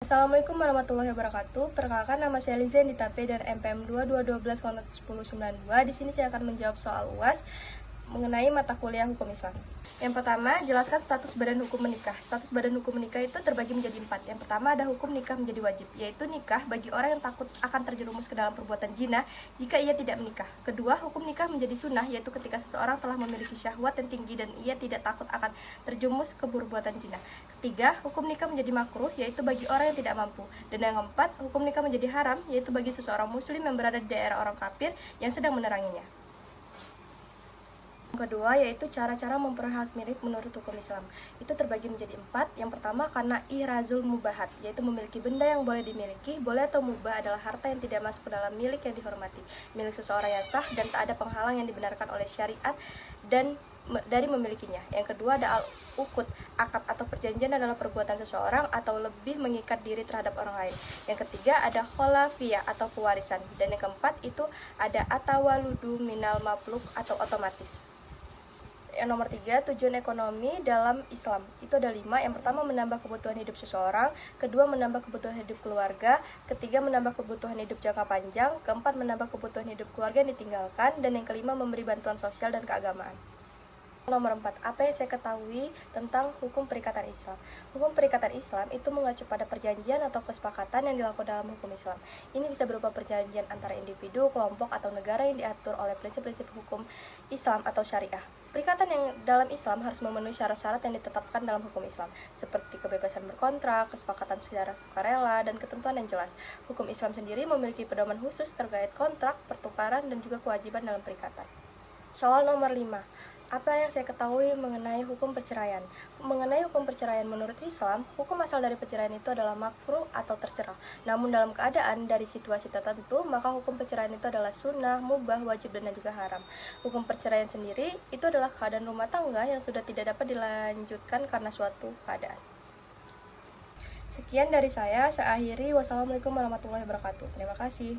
Assalamualaikum warahmatullahi wabarakatuh. Perkenalkan, nama saya Liza Ditape dari MPM 2 Di sini saya akan menjawab soal UAS mengenai mata kuliah hukum Islam. Yang pertama, jelaskan status badan hukum menikah. Status badan hukum menikah itu terbagi menjadi 4. Yang pertama ada hukum nikah menjadi wajib, yaitu nikah bagi orang yang takut akan terjerumus ke dalam perbuatan zina jika ia tidak menikah. Kedua, hukum nikah menjadi sunnah, yaitu ketika seseorang telah memiliki syahwat yang tinggi dan ia tidak takut akan terjerumus ke perbuatan zina. Ketiga, hukum nikah menjadi makruh, yaitu bagi orang yang tidak mampu. Dan yang keempat, hukum nikah menjadi haram, yaitu bagi seseorang muslim yang berada di daerah orang kafir yang sedang meneranginya. Yang kedua, yaitu cara-cara memperoleh hak milik menurut hukum Islam. Itu terbagi menjadi 4. Yang pertama, karena ihrazul mubahat, yaitu memiliki benda yang boleh dimiliki. Boleh atau mubah adalah harta yang tidak masuk ke dalam milik yang dihormati, milik seseorang yang sah dan tak ada penghalang yang dibenarkan oleh syariat dan dari memilikinya. Yang kedua ada al-uqud, akad atau perjanjian adalah perbuatan seseorang atau lebih mengikat diri terhadap orang lain. Yang ketiga ada kholafiyah atau pewarisan. Dan yang keempat itu ada atawaludu minal mapluk atau otomatis. Yang nomor 3, tujuan ekonomi dalam Islam. Itu ada 5. Yang pertama, menambah kebutuhan hidup seseorang. Kedua, menambah kebutuhan hidup keluarga. Ketiga, menambah kebutuhan hidup jangka panjang. Keempat, menambah kebutuhan hidup keluarga yang ditinggalkan. Dan yang kelima, memberi bantuan sosial dan keagamaan. Nomor 4, apa yang saya ketahui tentang hukum perikatan Islam? Hukum perikatan Islam itu mengacu pada perjanjian atau kesepakatan yang dilakukan dalam hukum Islam. Ini bisa berupa perjanjian antara individu, kelompok, atau negara yang diatur oleh prinsip-prinsip hukum Islam atau syariah. Perikatan yang dalam Islam harus memenuhi syarat-syarat yang ditetapkan dalam hukum Islam, seperti kebebasan berkontrak, kesepakatan secara sukarela, dan ketentuan yang jelas. Hukum Islam sendiri memiliki pedoman khusus terkait kontrak, pertukaran, dan juga kewajiban dalam perikatan. Soal nomor 5. Apa yang saya ketahui mengenai hukum perceraian? Mengenai hukum perceraian menurut Islam, hukum asal dari perceraian itu adalah makruh atau tercela. Namun dalam keadaan dari situasi tertentu, maka hukum perceraian itu adalah sunnah, mubah, wajib, dan juga haram. Hukum perceraian sendiri itu adalah keadaan rumah tangga yang sudah tidak dapat dilanjutkan karena suatu keadaan. Sekian dari saya akhiri. Wassalamualaikum warahmatullahi wabarakatuh. Terima kasih.